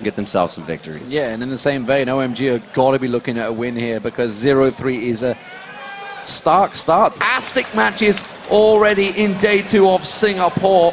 get themselves some victories. Yeah, and in the same vein, OMG have got to be looking at a win here because 0-3 is a stark start. Fantastic matches already in day 2 of Singapore,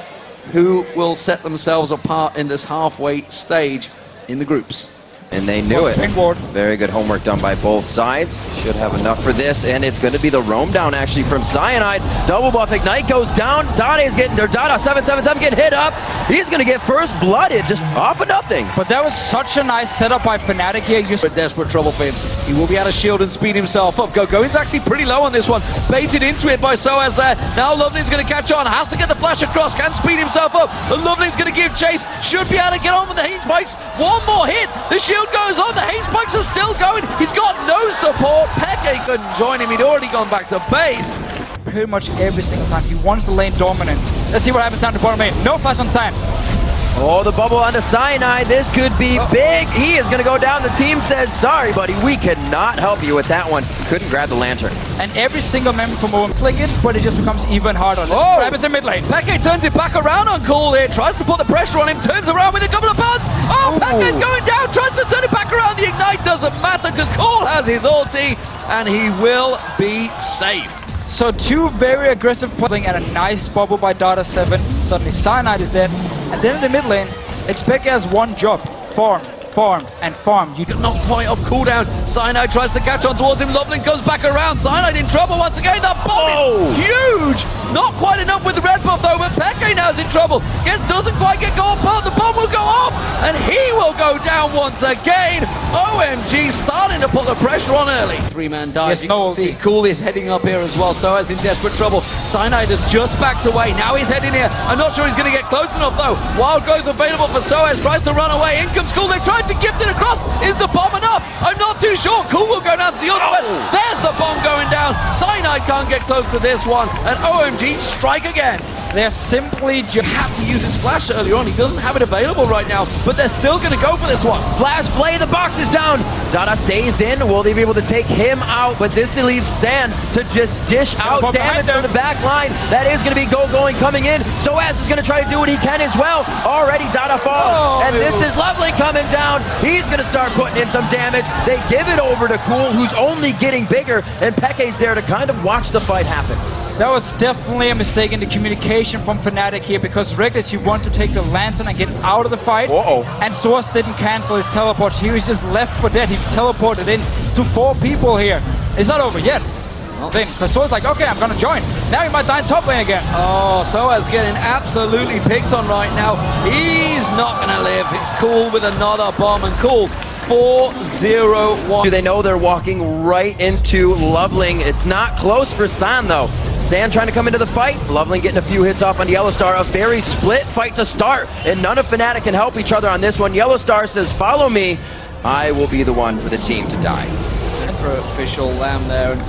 who will set themselves apart in this halfway stage in the groups. And they knew it. Very good homework done by both sides. Should have enough for this, and it's going to be the roam down actually from Cyanide. Double buff Ignite goes down. Dade's getting, or Dada 777 getting hit up. He's going to get first blooded just off of nothing. But that was such a nice setup by Fnatic here. With desperate trouble for him. He will be able to shield and speed himself up. Gogo's actually pretty low on this one. Baited into it by Soaz there. Now Loveling's going to catch on. Has to get the flash across. Can speed himself up. But Loveling's going to give chase. Should be able to get on with the hate spikes. One more hit. The shield goes on. The hate spikes are still going. He's got no support. Peke couldn't join him. He'd already gone back to base. Pretty much every single time. He wants the lane dominance. Let's see what happens down to bottom lane. No flash on Cyan. Oh, the bubble onto Cyanide. This could be big. He is going to go down. The team says, sorry, buddy, we cannot help you with that one. Couldn't grab the lantern. And every single member from OMG clicking it, but it just becomes even harder. Let's see what happens in mid lane. Peke turns it back around on Cool here. Tries to put the pressure on him. Turns around with a couple of buns. Oh, Peke's going down. Tries to turn it back around. The Ignite doesn't matter because Cool has his ulti and he will be safe. So 2 very aggressive playing and a nice bubble by Dada 7. Suddenly Cyanide is dead. And then in the mid lane, Peke has one job. Farm, farm, and farm. You not quite off cooldown. Cyanide tries to catch on towards him. Loveling goes back around. Cyanide in trouble once again. The bomb is huge. Not quite enough with the red buff though, but Peke now is in trouble. Doesn't quite get gold buff. The bomb will go off, and he will go down once again. OMG starting to put the pressure on early. 3-man dive. Yes, no see, Cool is heading up here as well. Soaz in desperate trouble. Cyanide has just backed away. Now he's heading here. I'm not sure he's going to get close enough though. Wild growth available for Soaz. Tries to run away. In comes Cool. They tried to gift it across. Is the bomb enough? I'm not too sure. Cool will go down to the ultimate. There's the bomb going down. Cyanide can't get close to this one. And OMG strike again. They're simply just had to use his flash earlier on. He doesn't have it available right now, but they're still going to go for this one. Flash play, the box is down. Dada stays in. Will they be able to take him out? But this leaves Sand to just dish out damage on the back line. That is going to be going coming in. Soaz is going to try to do what he can as well. Already Dada falls. And this is Lovely coming down. He's going to start putting in some damage. They give it over to Cool, who's only getting bigger, and Peke's there to kind of watch the fight happen. That was definitely a mistake in the communication from Fnatic here, because Reckless, you want to take the lantern and get out of the fight. And Source didn't cancel his teleport. He was just left for dead. He teleported in to 4 people here. It's not over yet. Then, because Source like, okay, I'm going to join. Now he might die in top lane again. Oh, Soaz getting absolutely picked on right now. He's not going to live. It's Cool with another bomb, and Cool 4-0-1. Do they know they're walking right into Loveling? It's not close for San though. San trying to come into the fight. Loveling getting a few hits off on Yellowstar. A very split fight to start, and none of Fnatic can help each other on this one. Yellowstar says, follow me. I will be the one for the team to die. For official Lamb there, and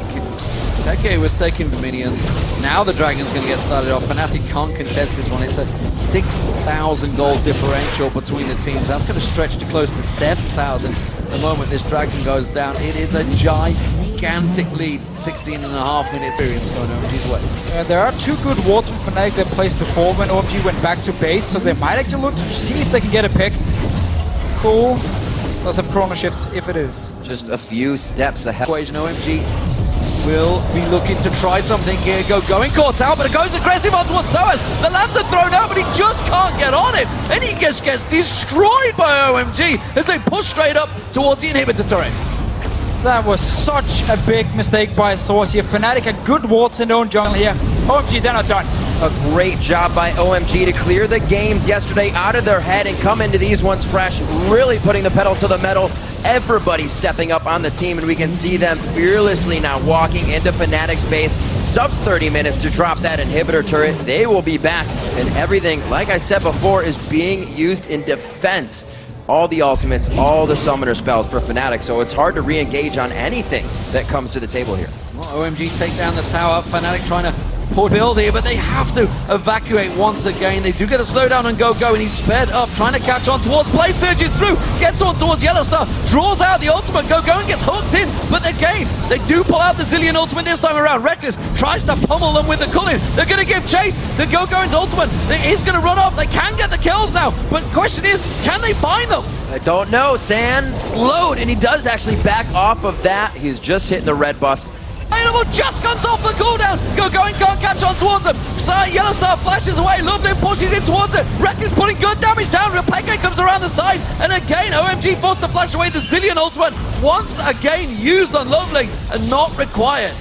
Peke was taking the minions. Now the Dragon's going to get started off. Fnatic can't contest this one. It's a 6,000 gold differential between the teams. That's going to stretch to close to 7,000 the moment this Dragon goes down. It is a gigantic lead. 16.5 minutes experience going OMG's way. There are 2 good wards from Fnatic they placed before when OMG went back to base, so they might actually look to see if they can get a pick. Cool. Let's have Chrono Shift if it is. Just a few steps ahead. Equation OMG will be looking to try something here. Going caught out, but it goes aggressive on towards Soaz. The lantern thrown out, but he just can't get on it. And he just gets destroyed by OMG as they push straight up towards the inhibitor turret. That was such a big mistake by Source here. Fnatic had good wards in their own jungle here. OMG, they're not done. A great job by OMG to clear the games yesterday out of their head and come into these ones fresh, really putting the pedal to the metal. Everybody stepping up on the team, and we can see them fearlessly now walking into Fnatic's base. Sub 30 minutes to drop that inhibitor turret. They will be back, and everything, like I said before, is being used in defense. All the ultimates, all the summoner spells for Fnatic, so it's hard to re-engage on anything that comes to the table here. Well, OMG take down the tower. Fnatic trying to build here, but they have to evacuate once again. They do get a slowdown on Gogo, and he's sped up, trying to catch on towards Blade, surges through, gets on towards Yellowstar, draws out the ultimate. Gogo and gets hooked in, but again, they do pull out the Zillion ultimate this time around. Reckless tries to pummel them with the Cullen. They're going to give chase. The Gogo's ultimate is going to run off. They can get the kills now, but the question is, can they find them? I don't know. Sand slowed, and he does actually back off of that. He's just hitting the red buffs. Animal just comes off the cooldown. Going can't catch on towards him. Yellow Star flashes away. Loveling pushes in towards it. Reckless putting good damage down. Repeke comes around the side. And again, OMG forced to flash away the Zillion ultimate. Once again used on Loveling and not required.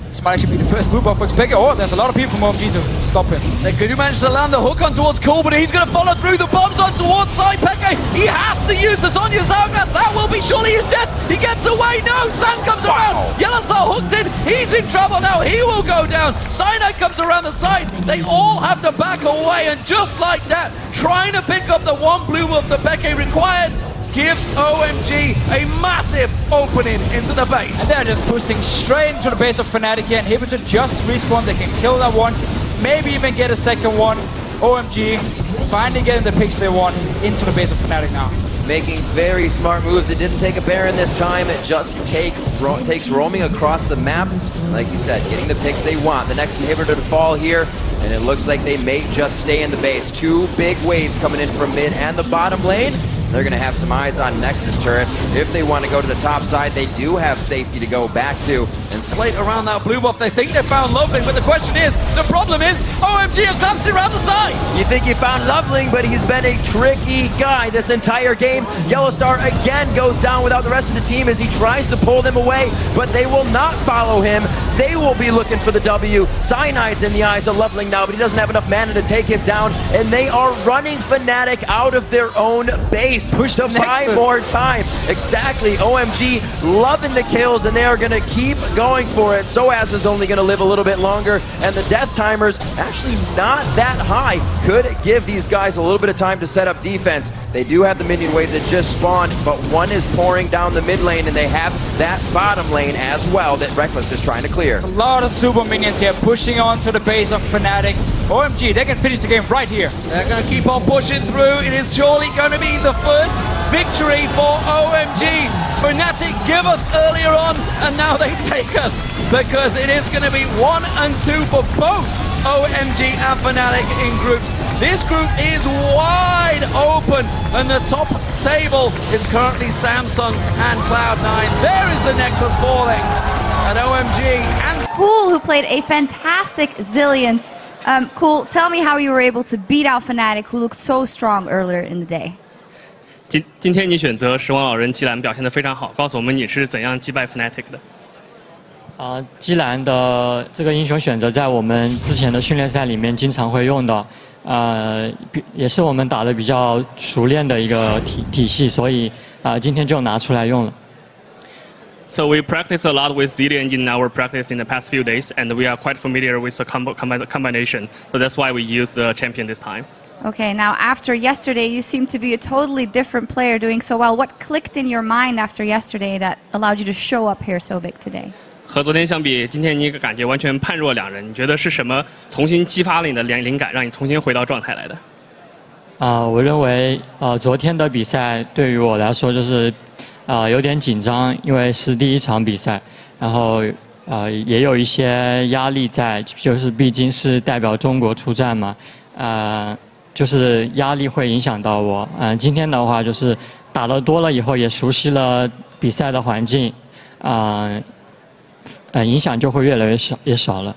This might actually be the first blue buff for Peke. Oh, there's a lot of people from OMG to stop him. They could manage to land the hook on towards Cool, but he's going to follow through the bombs on towards side Peke. He has to use the Sonya's Hourglass. That will be surely his death. He gets away. No, Sand comes around. Yellow Star hooked in. He's in trouble now. He will go down. Cyanide comes around the side. They all have to back away, and just like that, trying to pick up the one blue buff that Peke required gives OMG a massive opening into the base. And they're just pushing straight into the base of Fnatic here, and Inhibitor just respawn. They can kill that one, maybe even get a second one. OMG finally getting the picks they want into the base of Fnatic now. Making very smart moves. It didn't take a Baron this time. It just takes roaming across the map. Like you said, getting the picks they want. The next Inhibitor to fall here, and it looks like they may just stay in the base. Two big waves coming in from mid and the bottom lane. They're going to have some eyes on Nexus turrets. If they want to go to the top side, they do have safety to go back to. And plate around that blue buff, they think they found Loveling, but the question is, the problem is, OMG are collapsing around the side. You think you found Loveling, but he's been a tricky guy this entire game. Yellow Star again goes down without the rest of the team as he tries to pull them away, but they will not follow him. They will be looking for the W. Cyanide's in the eyes of Loveling now, but he doesn't have enough mana to take him down, and they are running Fnatic out of their own base. Push to buy more time. Exactly. OMG loving the kills, and they are going to keep going for it. Soaz is only going to live a little bit longer, and the death timers actually not that high. Could give these guys a little bit of time to set up defense. They do have the minion wave that just spawned, but one is pouring down the mid lane, and they have that bottom lane as well that Reckless is trying to clear. A lot of super minions here pushing on to the base of Fnatic. OMG, they can finish the game right here. They're going to keep on pushing through. It is surely going to be the first victory for OMG. Fnatic give us earlier on, and now they take us, because it is going to be 1 and 2 for both OMG and Fnatic in groups. This group is wide open, and the top table is currently Samsung and Cloud9. There is the Nexus falling, and OMG and Cool, who played a fantastic Zillion. Cool, tell me how you were able to beat out Fnatic, who looked so strong earlier in the day. 今天你选择时光老人基兰表现得非常好，告诉我们你是怎样击败 Fnatic 的。基兰的这个英雄选择在我们之前的训练赛里面经常会用的，也是我们打得比较熟练的一个体系，所以今天就拿出来用了。So we practice a lot with Zillion in our practice in the past few days, and we are quite familiar with the combination. So that's why we use the champion this time. Okay, now after yesterday, you seem to be a totally different player doing so well. What clicked in your mind after yesterday that allowed you to show up here so big today? 和昨天相比，今天你感觉完全判若两人。你觉得是什么重新激发了你的灵感，让你重新回到状态来的？我认为昨天的比赛对于我来说就是有点紧张，因为是第一场比赛，然后也有一些压力在，就是毕竟是代表中国出战嘛，就是压力会影响到我。今天的话就是打得多了以后，也熟悉了比赛的环境，影响就会越来越少了。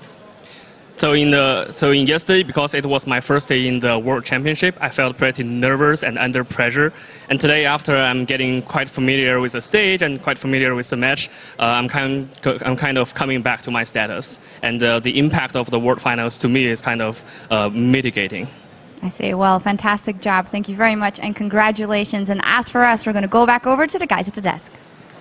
So in yesterday, because it was my first day in the World Championship, I felt pretty nervous and under pressure. And today, after I'm getting quite familiar with the stage and quite familiar with the match, I'm kind of coming back to my status. And the impact of the World Finals to me is kind of mitigating. I say, well, fantastic job. Thank you very much, and congratulations. And as for us, we're going to go back over to the guys at the desk.